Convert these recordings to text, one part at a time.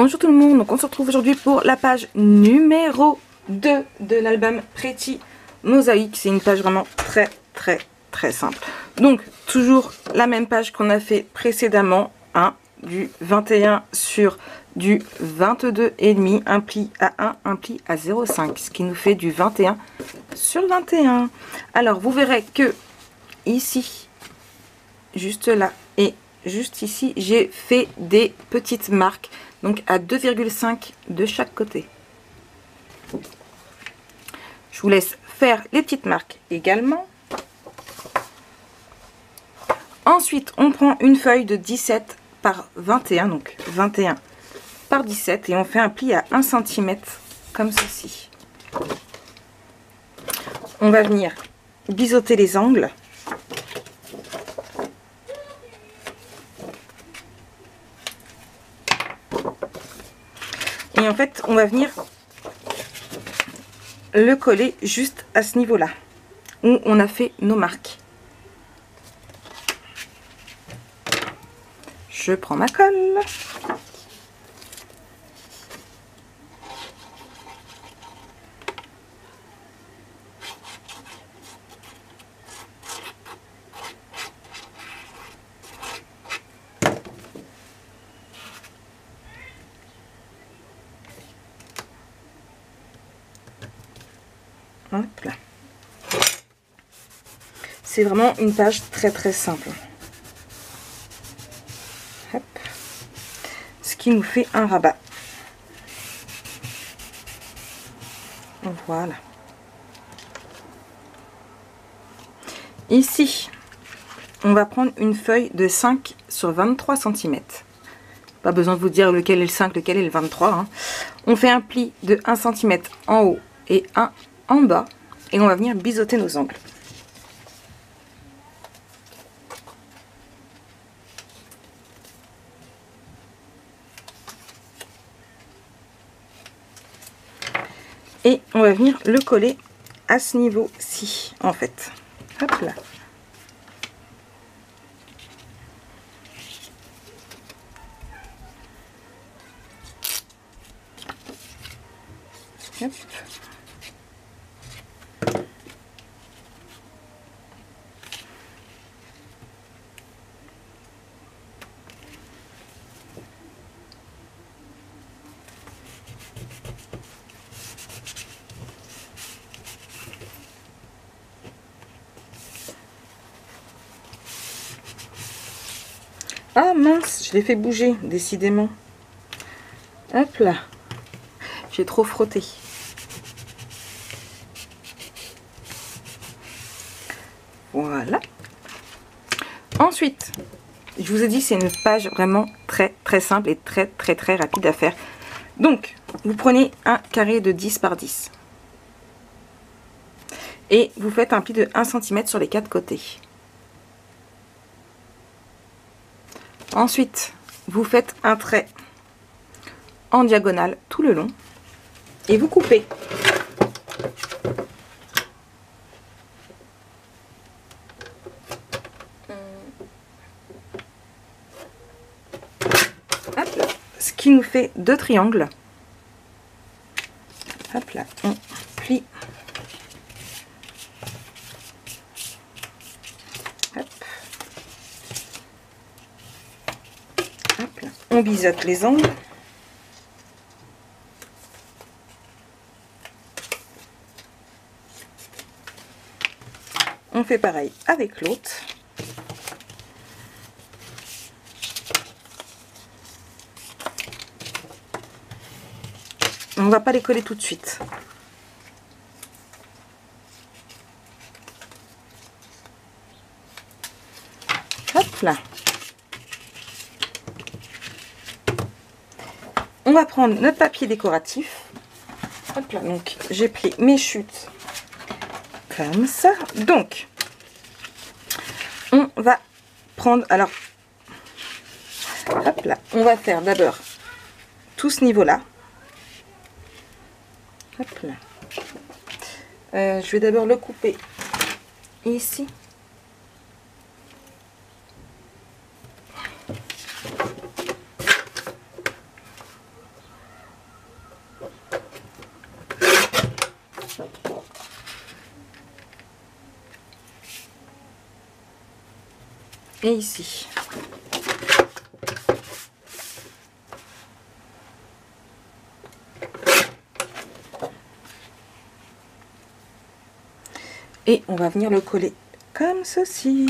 Bonjour tout le monde, donc on se retrouve aujourd'hui pour la page numéro 2 de l'album Pretty Mosaic. C'est une page vraiment très simple. Donc toujours la même page qu'on a fait précédemment, hein, du 21 sur du 22,5, un pli à 1, un pli à 0,5, ce qui nous fait du 21 sur 21. Alors vous verrez que ici, juste là et juste ici, j'ai fait des petites marques, donc à 2,5 de chaque côté. Je vous laisse faire les petites marques également. Ensuite, on prend une feuille de 17 par 21, donc 21 par 17, et on fait un pli à 1 cm comme ceci. On va venir biseauter les angles. Et en fait, on va venir le coller juste à ce niveau-là, où on a fait nos marques. Je prends ma colle. Hop là. C'est vraiment une page très simple. Hop. Ce qui nous fait un rabat. Voilà. Ici, on va prendre une feuille de 5 sur 23 cm. Pas besoin de vous dire lequel est le 5, lequel est le 23. Hein. On fait un pli de 1 cm en haut et 1 en bas. Et on va venir biseauter nos angles. Et on va venir le coller à ce niveau-ci, en fait. Hop là. Hop. Ah mince, je l'ai fait bouger, décidément. Hop là. J'ai trop frotté. Voilà. Ensuite, je vous ai dit, c'est une page vraiment très simple et très rapide à faire. Donc, vous prenez un carré de 10 par 10. Et vous faites un pli de 1 cm sur les 4 côtés. Ensuite, vous faites un trait en diagonale tout le long et vous coupez. Hop là. Ce qui nous fait 2 triangles. Hop là, on plie. Hop. Hop là. On biseaute les angles. On fait pareil avec l'autre. On ne va pas les coller tout de suite. Hop là. On va prendre notre papier décoratif. Hop là, donc j'ai pris mes chutes comme ça. Donc, on va prendre, alors, hop là, on va faire d'abord tout ce niveau-là. Hop là. Je vais d'abord le couper ici. Et ici. Et on va venir le coller comme ceci.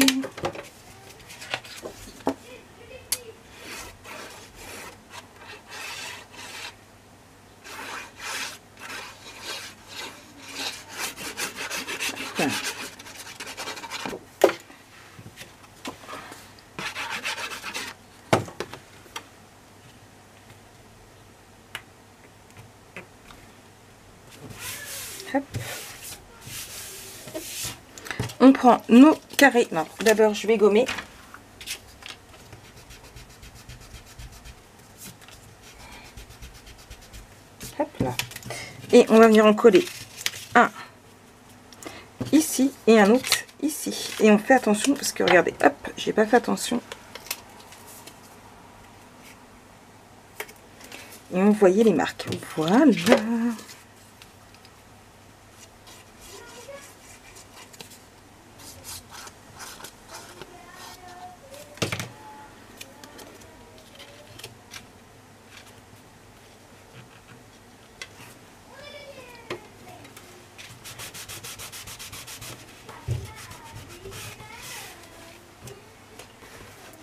Voilà. Hop. On prend nos carrés. Non, d'abord je vais gommer. Hop là. Et on va venir en coller un ici et un autre ici. Et on fait attention parce que regardez, hop, j'ai pas fait attention. Et on voyait les marques. Voilà.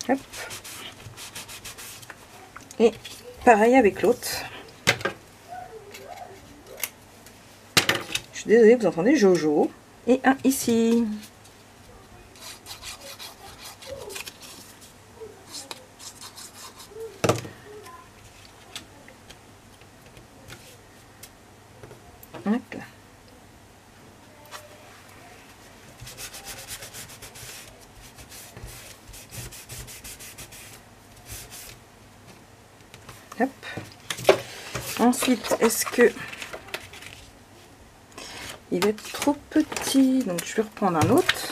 Hop. Et pareil avec l'autre. Je suis désolée, vous entendez Jojo. Et un ici. Hop là. Hop. Ensuite, est-ce que il va être trop petit? Donc je vais reprendre un autre.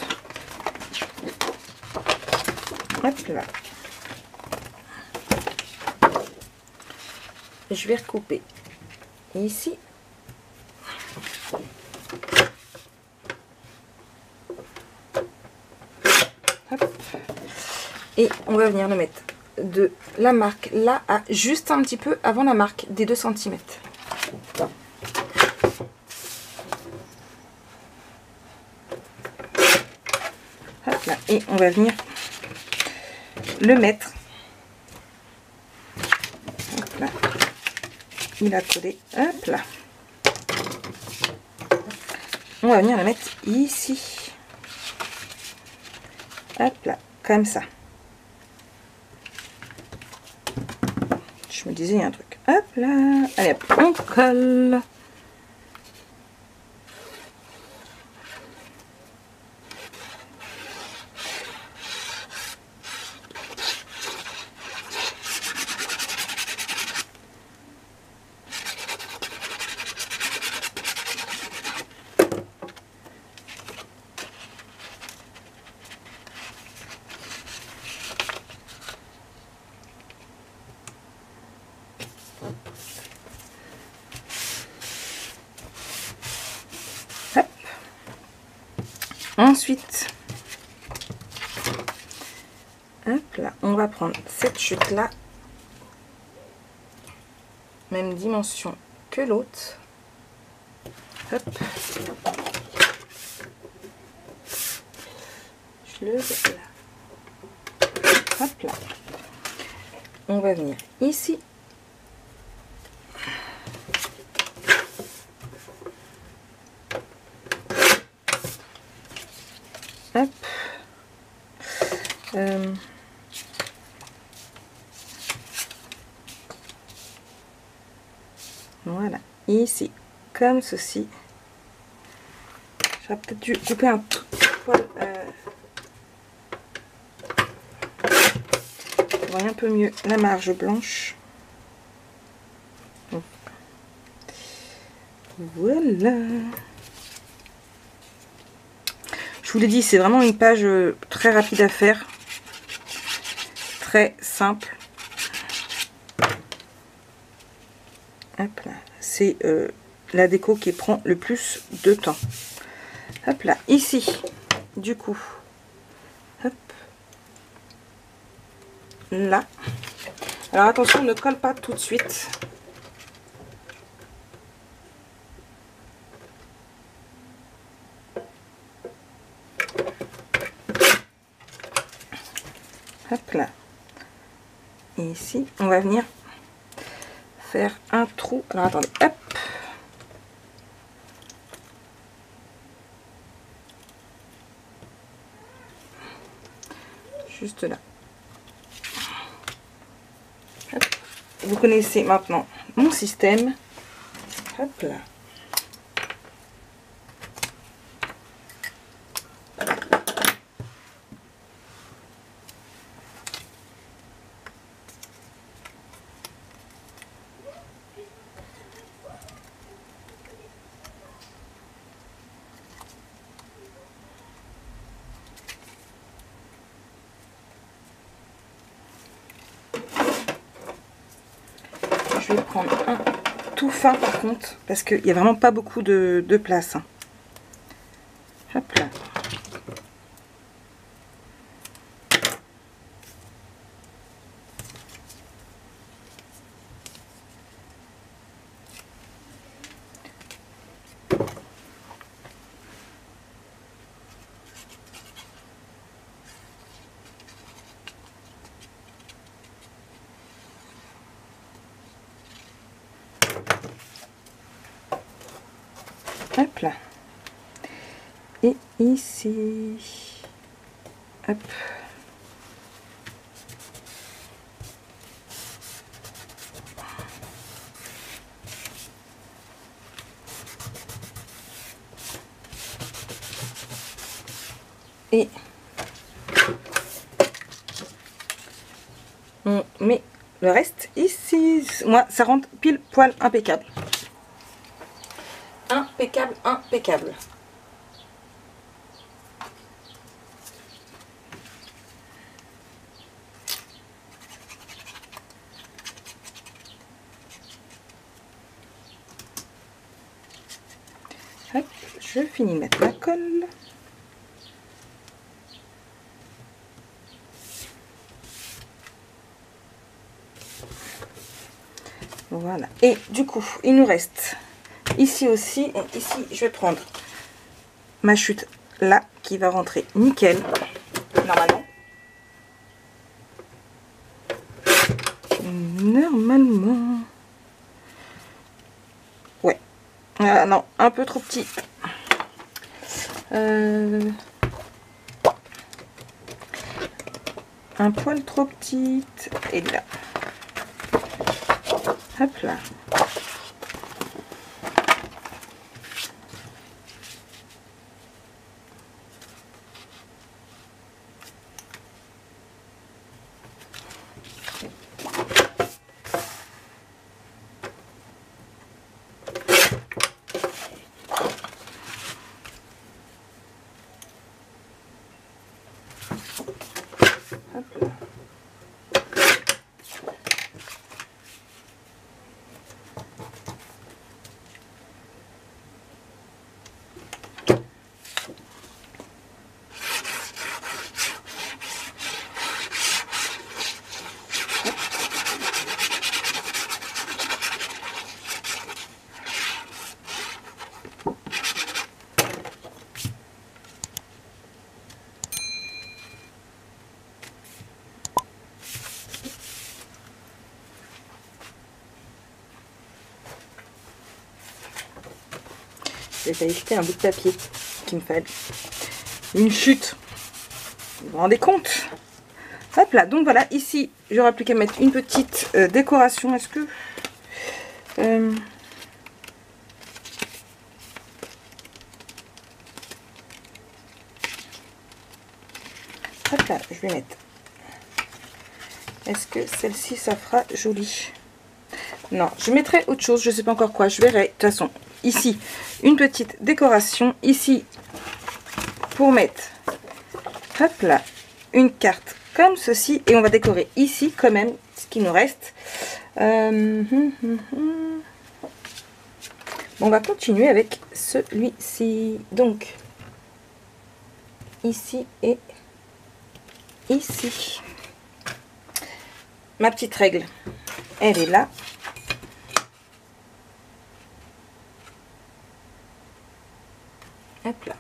Hop là. Et je vais recouper ici. Hop. Et on va venir le mettre de la marque là à juste un petit peu avant la marque des 2 cm. Hop là. Et on va venir le mettre. Hop là. Il a collé. Hop là. On va venir le mettre ici. Hop là. Comme ça. Je me disais, il y a un truc. Hop là. Allez hop, on colle. Hop. Ensuite, hop là, on va prendre cette chute là, même dimension que l'autre. Hop. Je le mets là. Hop là. On va venir ici. Hop. Voilà, ici, comme ceci. J'aurais peut-être dû couper un tout petit poil. On voit un peu mieux la marge blanche. Voilà. Je vous l'ai dit, c'est vraiment une page très rapide à faire. Très simple. Hop là. C'est la déco qui prend le plus de temps. Hop là, ici, du coup, hop, là. Alors attention, ne colle pas tout de suite. Hop là. Et ici, on va venir faire un trou. Alors attendez, hop. Juste là. Hop. Vous connaissez maintenant mon système. Hop là. Je vais prendre un tout fin par contre, parce qu'il n'y a vraiment pas beaucoup de place. Hein. Hop là. Hop là. Et ici. Hop. Et on met le reste ici. Moi, ça rentre pile poil impeccable. Impeccable, impeccable. Hop, je finis de mettre la colle. Voilà. Et du coup, il nous reste ici aussi. Et ici, je vais prendre ma chute là qui va rentrer nickel. Normalement. Normalement. Ouais. Non, un peu trop petit. Un poil trop petite. Et là. Hop là. Hop là. J'ai failli jeter un bout de papier qu'il me fallait. Une chute. Vous vous rendez compte? Hop là, donc voilà, ici, j'aurai plus qu'à mettre une petite décoration. Est-ce que... Hop là, je vais mettre... Est-ce que celle-ci, ça fera joli? Non, je mettrai autre chose, je sais pas encore quoi, je verrai. De toute façon, ici, une petite décoration. Ici, pour mettre, hop là, une carte comme ceci. Et on va décorer ici quand même, ce qui nous reste. On va continuer avec celui-ci. Donc, ici et ici. Ma petite règle, elle est là. Hop là.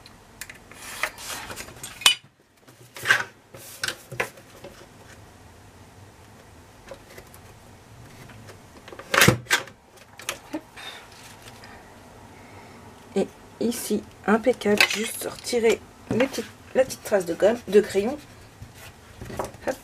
Et ici, impeccable, juste retirer la petite trace de gomme, de crayon. Hop.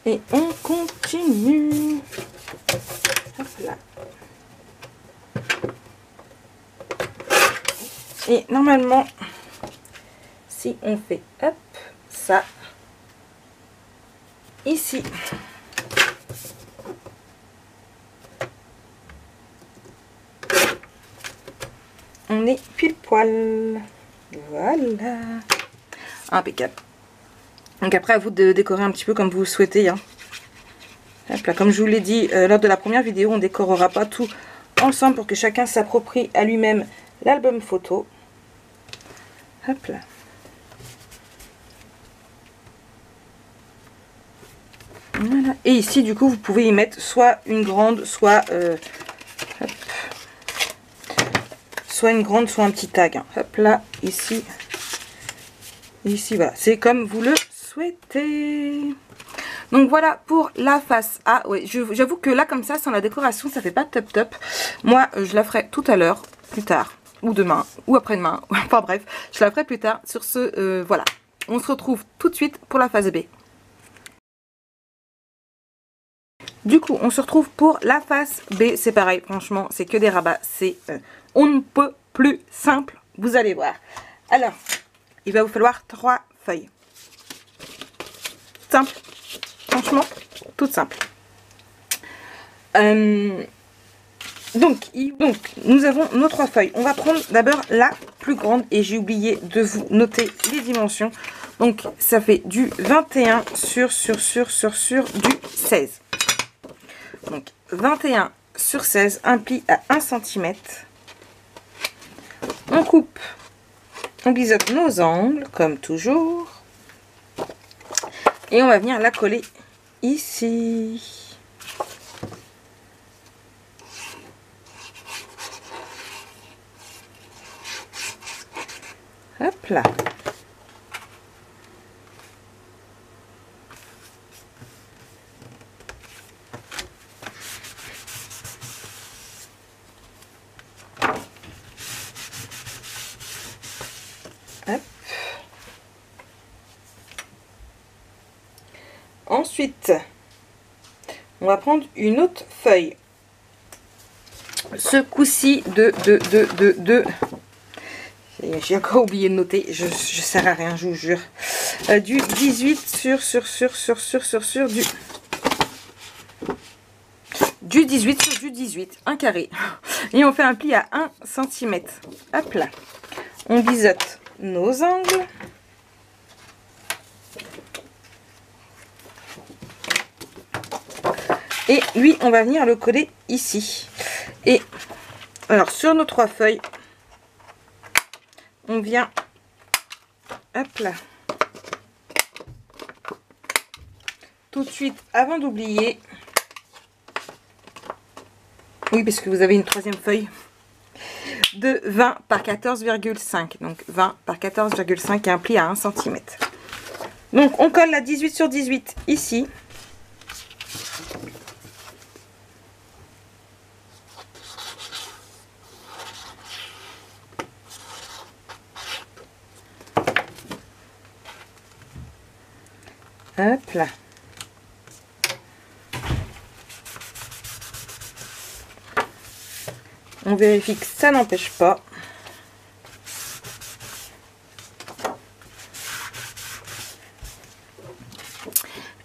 Et on continue. Hop là. Et normalement, si on fait hop, ça, ici, on est pile poil. Voilà. Impeccable. Donc après, à vous de décorer un petit peu comme vous le souhaitez. Hein. Hop là, comme je vous l'ai dit lors de la première vidéo, on ne décorera pas tout ensemble pour que chacun s'approprie à lui-même l'album photo. Hop là. Voilà. Et ici, du coup, vous pouvez y mettre soit une grande, soit une grande, soit un petit tag. Hein. Hop là, ici. Ici, voilà. C'est comme vous le souhaitez. Donc voilà pour la face A. Ouais, j'avoue que là, comme ça, sans la décoration, ça fait pas top top. Moi, je la ferai tout à l'heure, plus tard, ou demain, ou après-demain. Enfin bref, je la ferai plus tard. Sur ce, voilà. On se retrouve tout de suite pour la face B. Du coup, on se retrouve pour la face B. C'est pareil, franchement, c'est que des rabats. C'est on ne peut plus simple, vous allez voir. Alors, il va vous falloir 3 feuilles. Simple. Franchement, toute simple. Donc, nous avons nos 3 feuilles. On va prendre d'abord la plus grande et j'ai oublié de vous noter les dimensions. Donc, ça fait du 21 sur du 16. Donc, 21 sur 16, un pli à 1 cm. On coupe, on biseaute nos angles, comme toujours. Et on va venir la coller ici. Hop là. Hop. Ensuite, on va prendre une autre feuille. Ce coup-ci j'ai encore oublié de noter, je sers à rien, je vous jure. Du 18 du 18 sur du 18, un carré. Et on fait un pli à 1 cm. Hop là. On biseaute nos angles. Et lui, on va venir le coller ici. Et alors, sur nos 3 feuilles, on vient, hop là, tout de suite, avant d'oublier, oui, parce que vous avez une 3e feuille, de 20 par 14,5. Donc, 20 par 14,5 et un pli à 1 cm. Donc, on colle la 18 sur 18 ici. Hop là. On vérifie que ça n'empêche pas.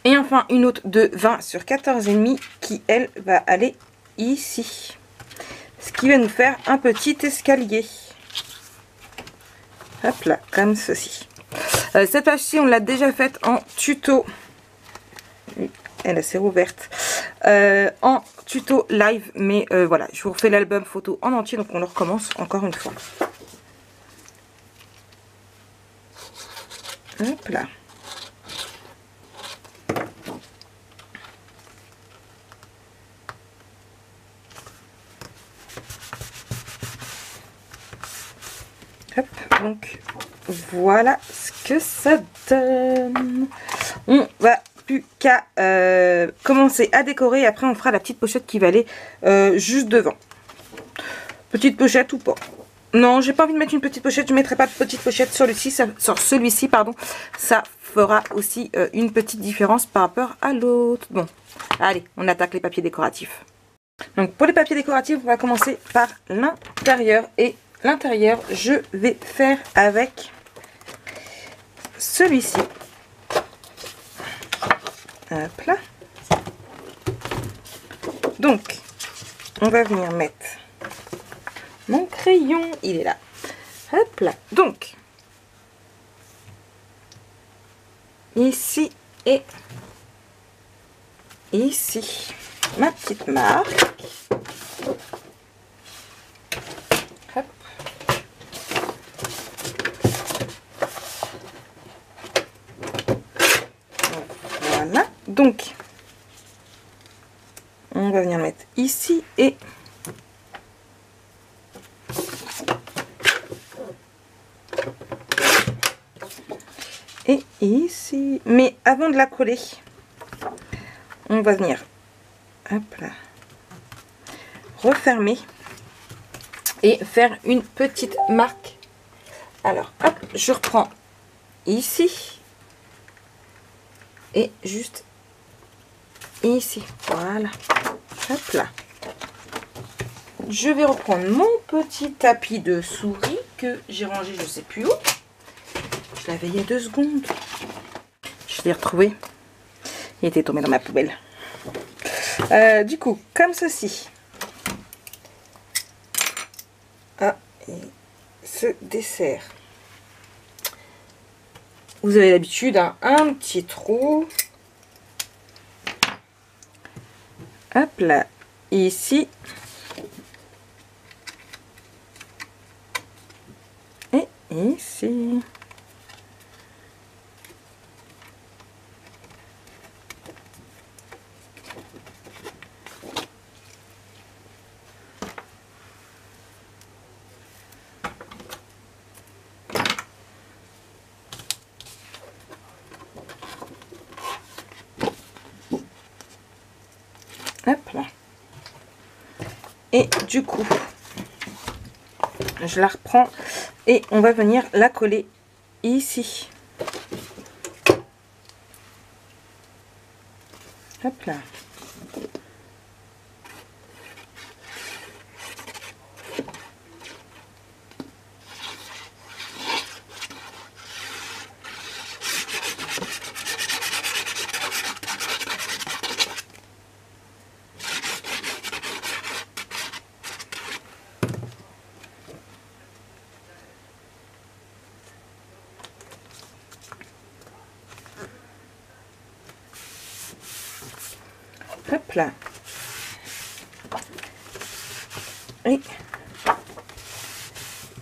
Et enfin une autre de 20 sur 14,5 qui elle va aller ici. Ce qui va nous faire un petit escalier. Hop là, comme ceci. Cette page-ci, on l'a déjà faite en tuto. Elle s'est rouverte. En tuto live, mais voilà, je vous refais l'album photo en entier, donc on le recommence encore une fois. Hop là. Hop, donc voilà ce que ça donne. On va plus qu'à commencer à décorer. Après on fera la petite pochette qui va aller juste devant. Petite pochette ou pas? Non, j'ai pas envie de mettre une petite pochette. Je ne mettrai pas de petite pochette sur celui-ci, pardon. Ça fera aussi une petite différence par rapport à l'autre. Bon, allez, on attaque les papiers décoratifs. Donc pour les papiers décoratifs, on va commencer par l'intérieur. Et l'intérieur, je vais faire avec celui-ci. Hop là. Donc, on va venir mettre mon crayon. Il est là. Hop là. Donc, ici et ici, ma petite marque. Hop. Voilà. Donc, on va venir mettre ici et ici. Mais avant de la coller, on va venir, hop là, refermer et faire une petite marque. Alors, hop, je reprends ici et juste ici. Voilà. Hop là. Je vais reprendre mon petit tapis de souris que j'ai rangé je sais plus où. Je l'avais il y a 2 secondes. Je l'ai retrouvé. Il était tombé dans ma poubelle. Du coup, comme ceci. Ah, et ce dessert. Vous avez l'habitude, hein, un petit trou. Hop là, ici. Et ici. Hop là. Et du coup, je la reprends et on va venir la coller ici. Hop là. Hop là. Et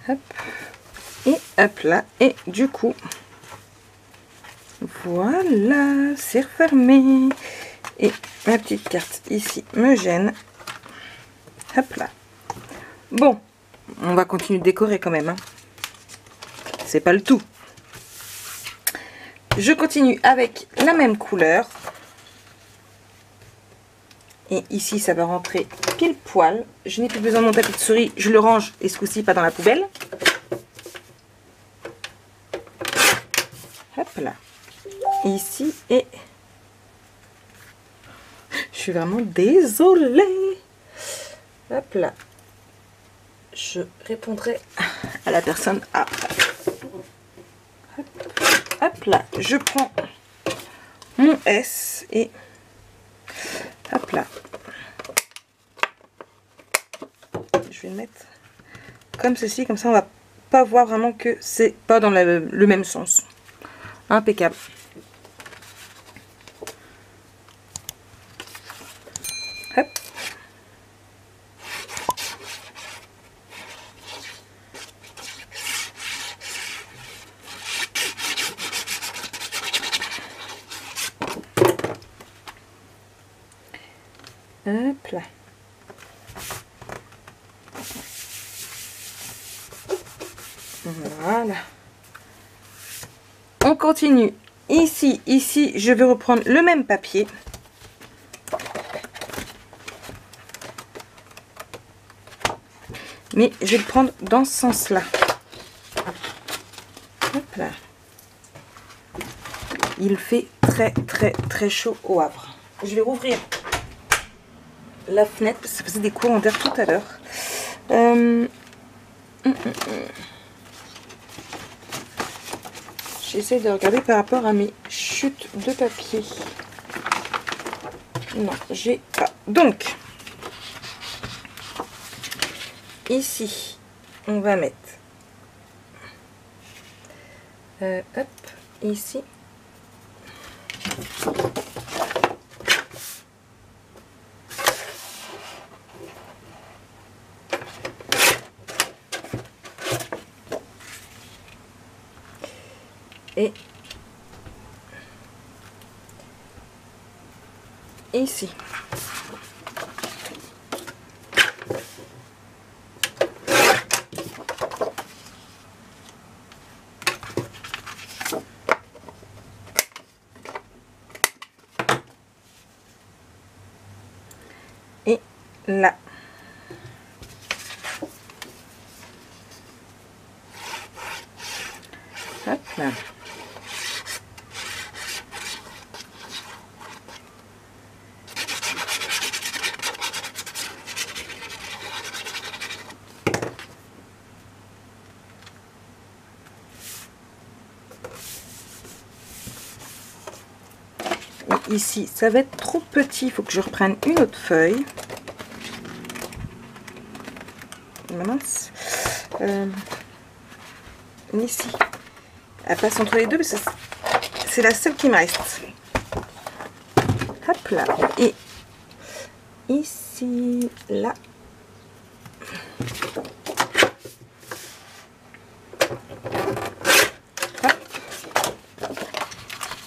hop. Et hop là. Et du coup, voilà, c'est refermé. Et ma petite carte ici me gêne. Hop là. Bon, on va continuer de décorer quand même, hein. C'est pas le tout. Je continue avec la même couleur. Et ici, ça va rentrer pile poil. Je n'ai plus besoin de mon tapis de souris. Je le range, et ce coup-ci, pas dans la poubelle. Hop là. Ici, et... je suis vraiment désolée. Hop là. Je répondrai à la personne après. Hop là. Je prends mon S et... hop là. je vais le mettre comme ceci, comme ça on va pas voir vraiment que c'est pas dans le même sens. Impeccable. Hop. Hop là. Voilà. On continue. Ici, je vais reprendre le même papier. Mais je vais le prendre dans ce sens-là. Hop là. Il fait très chaud au Havre. Je vais rouvrir la fenêtre parce que ça faisait des courants d'air tout à l'heure. J'essaie de regarder par rapport à mes chutes de papier. Non, j'ai pas. Donc, ici, on va mettre hop, ici. Et ici. Et là. Hop là. Ici, ça va être trop petit, il faut que je reprenne une autre feuille. Mince. Ici, elle passe entre les deux, mais c'est la seule qui me reste. Hop là. Et ici, là. Hop.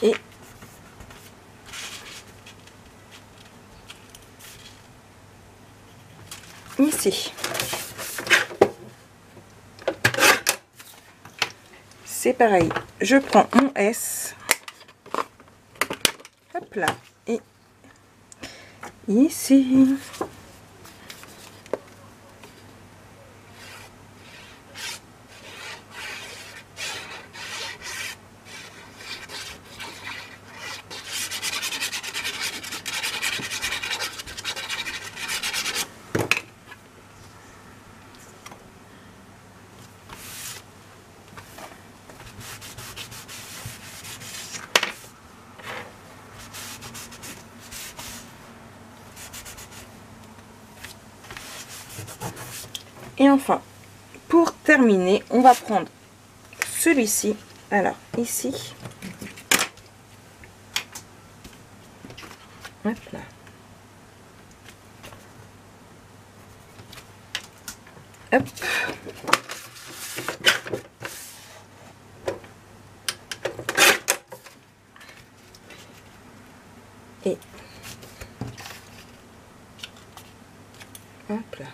Et ici. C'est pareil, je prends mon S, hop là, et ici. Et enfin, pour terminer, on va prendre celui-ci. Alors, ici. Hop là. Hop. Et hop là.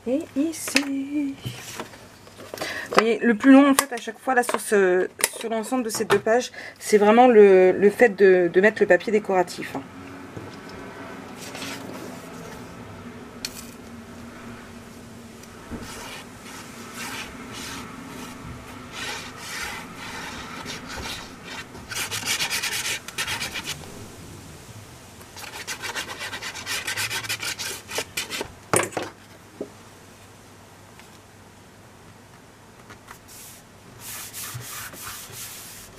Et ici. Vous voyez, le plus long en fait à chaque fois là sur l'ensemble de ces deux pages, c'est vraiment le fait de mettre le papier décoratif.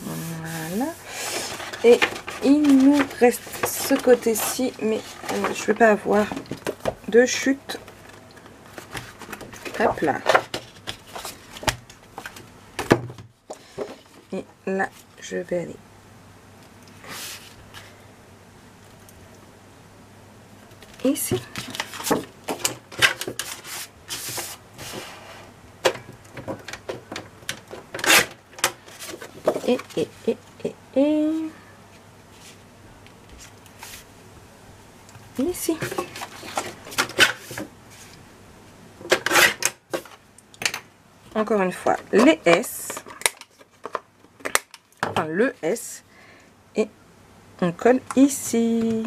Voilà. Et il nous reste ce côté-ci, mais je ne vais pas avoir de chute. Hop là. Et là, je vais aller ici. Et ici. Encore une fois, les S, enfin le S, et on colle ici.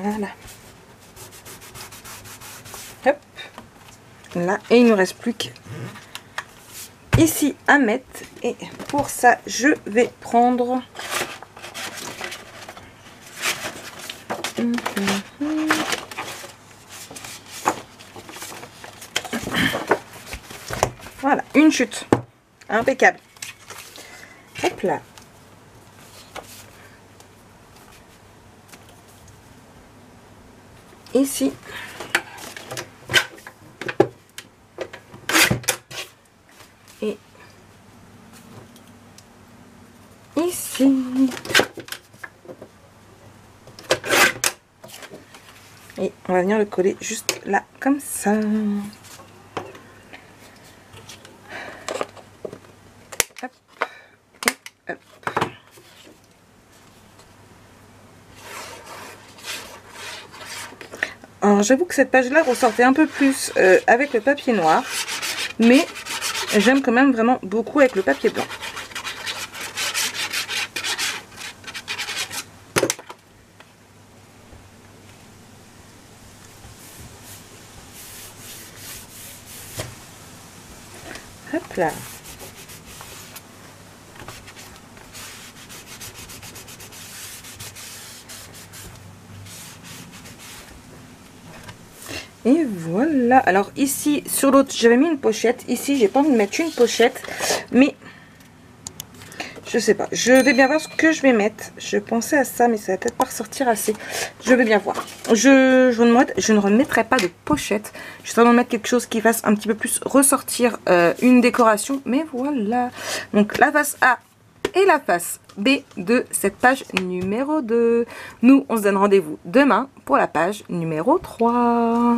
Voilà. Hop. Là, et il ne nous reste plus que ici à mettre. Et pour ça, je vais prendre voilà, une chute. Impeccable. Hop là. Ici. Et ici. Et on va venir le coller juste là, comme ça. Hop. Et hop. Alors j'avoue que cette page-là ressortait un peu plus avec le papier noir, mais j'aime quand même vraiment beaucoup avec le papier blanc. Hop là. Et voilà. Alors ici, sur l'autre, j'avais mis une pochette. Ici, j'ai pas envie de mettre une pochette. Mais, je sais pas. Je vais bien voir ce que je vais mettre. Je pensais à ça, mais ça va peut-être pas ressortir assez. Je vais bien voir. Je ne remettrai pas de pochette. Je vais mettre quelque chose qui fasse un petit peu plus ressortir une décoration. Mais voilà. Donc, la face A et la face B de cette page numéro 2. Nous, on se donne rendez-vous demain pour la page numéro 3.